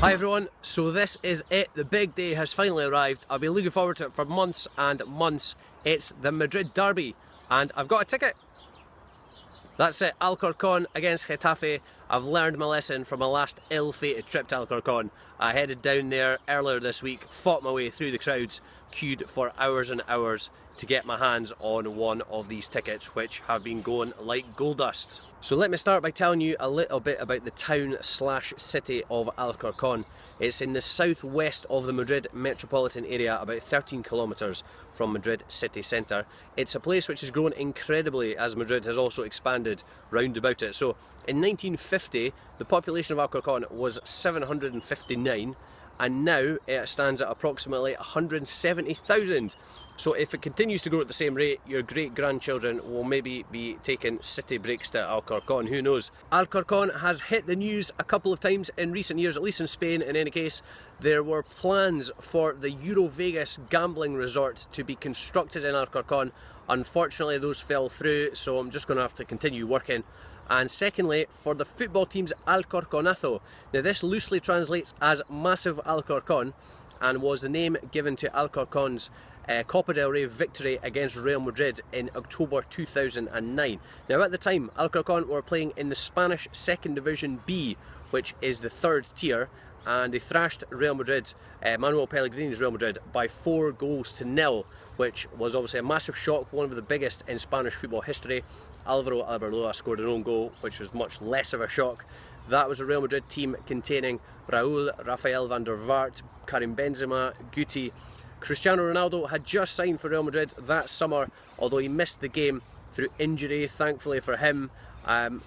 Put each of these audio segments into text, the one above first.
Hi everyone, so this is it, the big day has finally arrived. I've been looking forward to it for months and months. It's the Madrid derby and I've got a ticket. That's it, Alcorcón against Getafe. I've learned my lesson from my last ill-fated trip to Alcorcón. I headed down there earlier this week, fought my way through the crowds, queued for hours and hours to get my hands on one of these tickets, which have been going like gold dust. So let me start by telling you a little bit about the town/city of Alcorcón. It's in the southwest of the Madrid metropolitan area, about 13 kilometers from Madrid city centre. It's a place which has grown incredibly as Madrid has also expanded round about it. So in 1950, the population of Alcorcón was 759, and now it stands at approximately 170,000. So if it continues to grow at the same rate, your great-grandchildren will maybe be taking city breaks to Alcorcón, who knows. Alcorcón has hit the news a couple of times in recent years, at least in Spain in any case. There were plans for the Vegas gambling resort to be constructed in Alcorcón. Unfortunately those fell through, so I'm just going to have to continue working. And secondly, for the football team's Alcorconazo. Now this loosely translates as Massive Alcorcón and was the name given to Alcorcón's Copa del Rey victory against Real Madrid in October 2009. Now at the time, Alcorcón were playing in the Spanish 2nd Division B, which is the 3rd tier, and they thrashed Real Madrid, Manuel Pellegrini's Real Madrid, by 4-0, which was obviously a massive shock, one of the biggest in Spanish football history. Alvaro Arbeloa scored an own goal, which was much less of a shock. That was a Real Madrid team containing Raúl, Rafael van der Vaart, Karim Benzema, Guti. Cristiano Ronaldo had just signed for Real Madrid that summer, although he missed the game through injury, thankfully for him.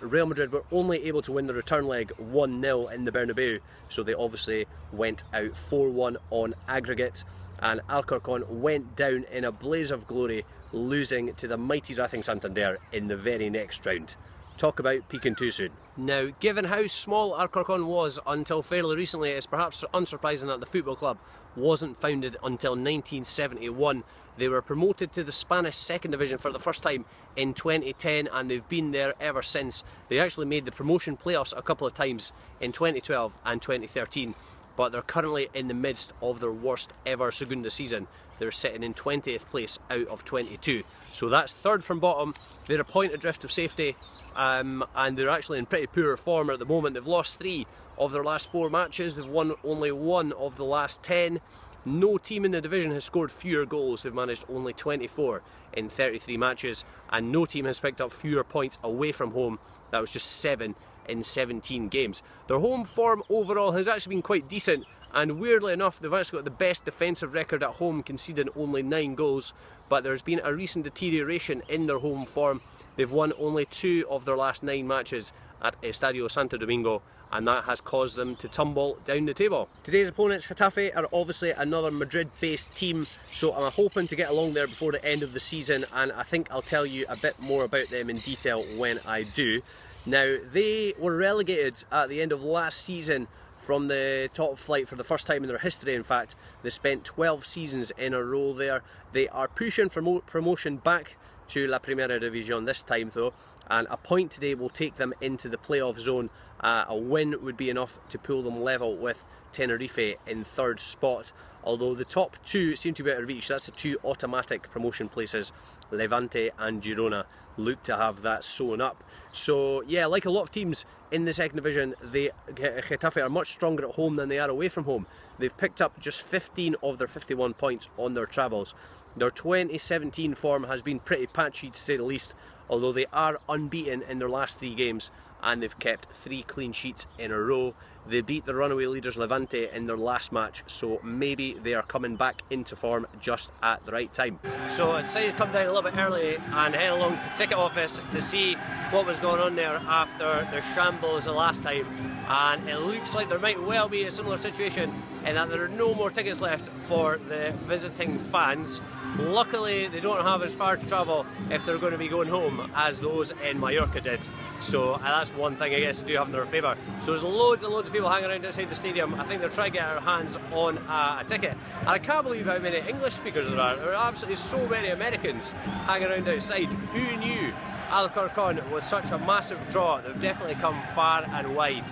Real Madrid were only able to win the return leg 1-0 in the Bernabeu, so they obviously went out 4-1 on aggregate, and Alcorcón went down in a blaze of glory, losing to the mighty Racing Santander in the very next round. Talk about peaking too soon. Now, given how small Alcorcón was until fairly recently, it's perhaps unsurprising that the football club wasn't founded until 1971. They were promoted to the Spanish 2nd Division for the first time in 2010, and they've been there ever since. They actually made the promotion playoffs a couple of times in 2012 and 2013, but they're currently in the midst of their worst ever Segunda season. They're sitting in 20th place out of 22. So that's third from bottom. They're a point adrift of safety, and they're actually in pretty poor form at the moment. They've lost 3 of their last 4 matches. They've won only 1 of the last 10. No team in the division has scored fewer goals. They've managed only 24 in 33 matches, and no team has picked up fewer points away from home. That was just 7 in 17 games. Their home form overall has actually been quite decent, and weirdly enough they've actually got the best defensive record at home, conceding only 9 goals, but there's been a recent deterioration in their home form. They've won only 2 of their last 9 matches at Estadio Santo Domingo, and that has caused them to tumble down the table. Today's opponents, Getafe, are obviously another Madrid-based team, so I'm hoping to get along there before the end of the season, and I think I'll tell you a bit more about them in detail when I do. Now, they were relegated at the end of last season from the top flight for the first time in their history. In fact, they spent 12 seasons in a row there. They are pushing for promotion back to La Primera División this time though, and a point today will take them into the playoff zone. A win would be enough to pull them level with Tenerife in 3rd spot, although the top 2 seem to be out of reach. That's the 2 automatic promotion places. Levante and Girona look to have that sewn up. So yeah, like a lot of teams in the 2nd Division, Getafe are much stronger at home than they are away from home. They've picked up just 15 of their 51 points on their travels. Their 2017 form has been pretty patchy to say the least, although they are unbeaten in their last 3 games, and they've kept 3 clean sheets in a row. They beat the runaway leaders Levante in their last match, so maybe they are coming back into form just at the right time. So I decided to come down a little bit early and head along to the ticket office to see what was going on there after the shambles the last time, and it looks like there might well be a similar situation in that there are no more tickets left for the visiting fans. Luckily they don't have as far to travel if they're going to be going home as those in Mallorca did, so that's one thing I guess they do have in their favour. So there's loads and loads of people hanging around outside the stadium. I think they're trying to get our hands on a ticket, and I can't believe how many English speakers there are. There are absolutely so many Americans hanging around outside. Who knew Alcorcón was such a massive draw? They've definitely come far and wide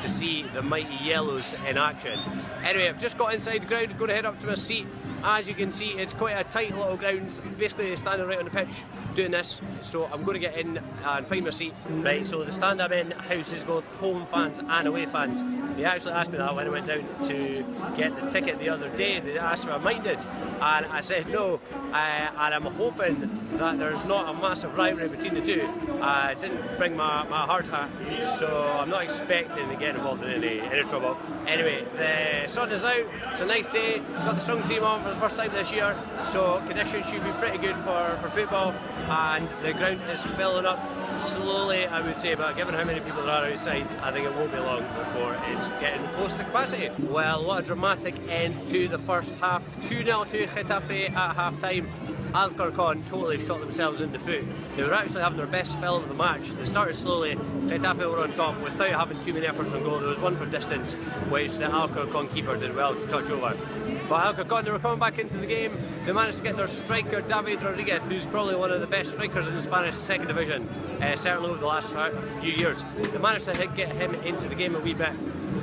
to see the mighty yellows in action. Anyway, I've just got inside the ground, going to head up to my seat. As you can see, it's quite a tight little ground, basically standing right on the pitch doing this, so I'm going to get in and find my seat. Right, so the stand I'm in houses both home fans and away fans. They actually asked me that when I went down to get the ticket the other day. They asked if I minded, and I said no, and I'm hoping that there's not a massive rivalry between the two. I didn't bring my hard hat, so I'm not expecting to get involved in any trouble. Anyway, the sun is out, it's a nice day, got the sun cream on for the first time this year, so conditions should be pretty good for football, and the ground is filling up slowly, I would say, but given how many people there are outside, I think it won't be long before it's getting close to capacity. Well, what a dramatic end to the first half. 2-0 to Getafe at half time. Alcorcón totally shot themselves in the foot. They were actually having their best spell of the match. They started slowly, Getafe were on top without having too many efforts on goal. There was one for distance, which the Alcorcón keeper did well to touch over. But Alcorcón, they were coming back into the game. They managed to get their striker, David Rodriguez, who's probably one of the best strikers in the Spanish second division, certainly over the last few years. They managed to get him into the game a wee bit.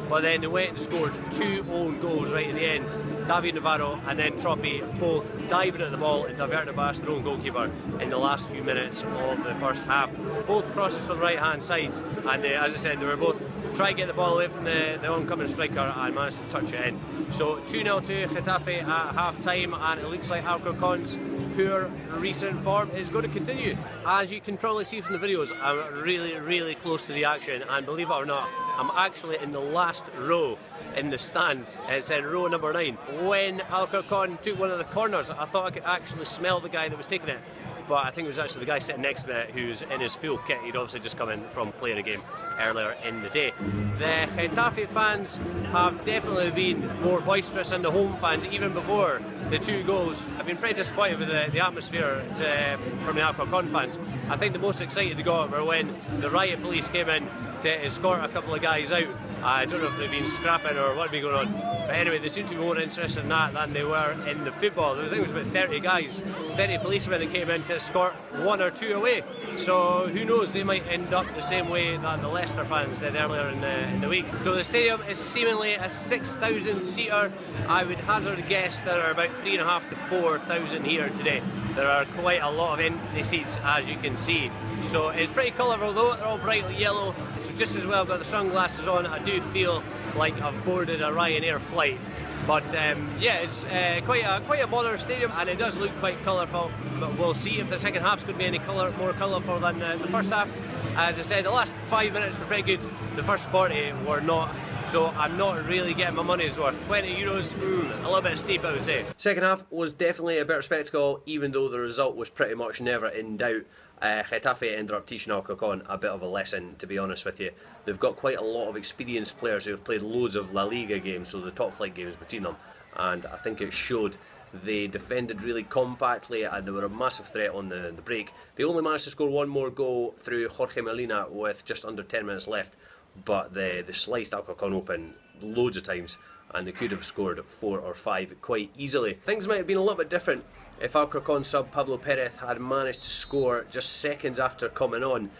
But then they went and scored 2 own goals right at the end. David Navarro and then Troppi both diving at the ball and diverting it past their own goalkeeper in the last few minutes of the first half. Both crosses from the right hand side, and as I said, they were both trying to get the ball away from the oncoming striker and managed to touch it in. So 2-0 to Getafe at half time, and it looks like Alcorcón's poor recent form is going to continue. As you can probably see from the videos, I'm really close to the action, and believe it or not, I'm actually in the last row in the stand. It's in row number 9. When Alcorcón took one of the corners, I thought I could actually smell the guy that was taking it, but I think it was actually the guy sitting next to me who's in his full kit. He'd obviously just come in from playing a game earlier in the day. The Getafe fans have definitely been more boisterous than the home fans even before the 2 goals. I've been pretty disappointed with the atmosphere from the Alcorcón fans. I think the most excited they got were when the riot police came in to escort a couple of guys out. I don't know if they've been scrapping or what had been going on, but anyway, they seem to be more interested in that than they were in the football. I think it was about 30 guys, 30 policemen that came in to escort 1 or 2 away. So who knows, they might end up the same way that the Leicester fans did earlier in the week. So the stadium is seemingly a 6,000 seater. I would hazard a guess there are about 3,500 to 4,000 here today. There are quite a lot of empty seats, as you can see. So it's pretty colourful though, they're all brightly yellow. So just as well I've got the sunglasses on, I do feel like I've boarded a Ryanair flight. But yeah, it's quite a modern stadium, and it does look quite colourful. But we'll see if the second half's going to be any more colourful than the first half. As I said, the last 5 minutes were pretty good, the first 40 were not. So I'm not really getting my money's worth. 20 euros, a little bit steep, I would say. Second half was definitely a better spectacle, even though the result was pretty much never in doubt. Getafe ended up teaching Alcorcón a bit of a lesson, to be honest with you. They've got quite a lot of experienced players who have played loads of La Liga games, so the top flight games between them, and I think it showed. They defended really compactly and they were a massive threat on the break. They only managed to score 1 more goal through Jorge Molina with just under 10 minutes left, but they sliced Alcorcón open loads of times, and they could have scored 4 or 5 quite easily. Things might have been a little bit different if Alcorcón sub Pablo Perez had managed to score just seconds after coming on.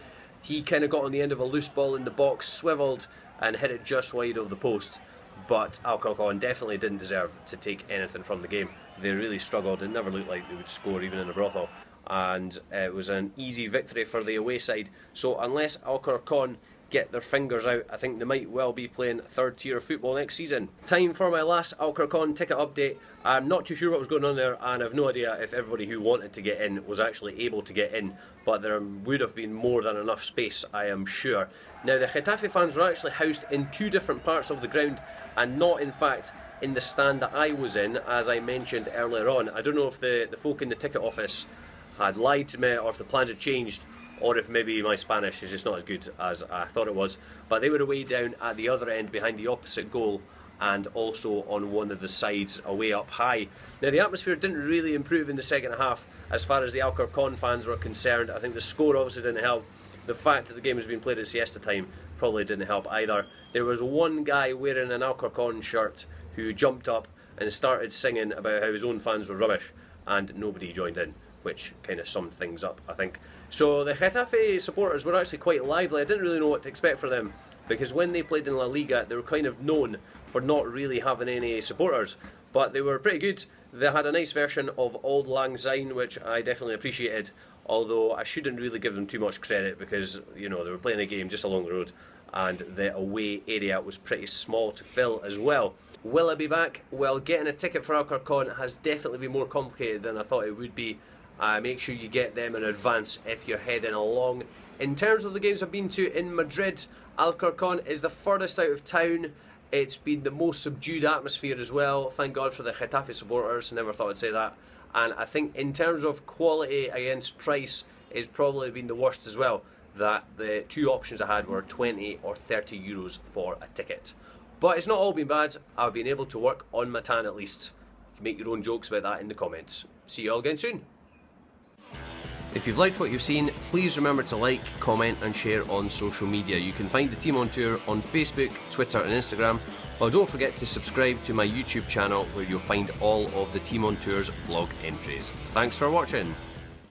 He kind of got on the end of a loose ball in the box, swivelled and hit it just wide of the post. But Alcorcón definitely didn't deserve to take anything from the game. They really struggled. It never looked like they would score even in a brothel. And it was an easy victory for the away side. So unless Alcorcón get their fingers out, I think they might well be playing third tier football next season. Time for my last Alcorcón ticket update. I'm not too sure what was going on there, and I've no idea if everybody who wanted to get in was actually able to get in, but there would have been more than enough space, I am sure. Now, the Getafe fans were actually housed in 2 different parts of the ground, and not in fact in the stand that I was in, as I mentioned earlier on. I don't know if the folk in the ticket office had lied to me, or if the plans had changed, or if maybe my Spanish is just not as good as I thought it was. But they were away down at the other end behind the opposite goal, and also on one of the sides away up high. Now, the atmosphere didn't really improve in the second half as far as the Alcorcón fans were concerned. I think the score obviously didn't help. The fact that the game was being played at siesta time probably didn't help either. There was one guy wearing an Alcorcón shirt who jumped up and started singing about how his own fans were rubbish, and nobody joined in, which kind of summed things up, I think. So the Getafe supporters were actually quite lively. I didn't really know what to expect from them. because when they played in La Liga, they were kind of known for not really having any supporters, but they were pretty good. They had a nice version of Auld Lang Syne, which I definitely appreciated, although I shouldn't really give them too much credit because, you know, they were playing a game just along the road and the away area was pretty small to fill as well. Will I be back? Well, getting a ticket for Alcorcón has definitely been more complicated than I thought it would be. Make sure you get them in advance if you're heading along. In terms of the games I've been to in Madrid, Alcorcón is the furthest out of town. It's been the most subdued atmosphere as well. Thank God for the Getafe supporters, never thought I'd say that. And I think in terms of quality against price, it's probably been the worst as well. That the two options I had were 20 or 30 euros for a ticket. But it's not all been bad. I've been able to work on my tan at least. You can make your own jokes about that in the comments. See you all again soon. If you've liked what you've seen, please remember to like, comment and share on social media. You can find the team on tour on Facebook, Twitter and Instagram. Well, don't forget to subscribe to my YouTube channel where you'll find all of the Team on Tour's vlog entries. Thanks for watching.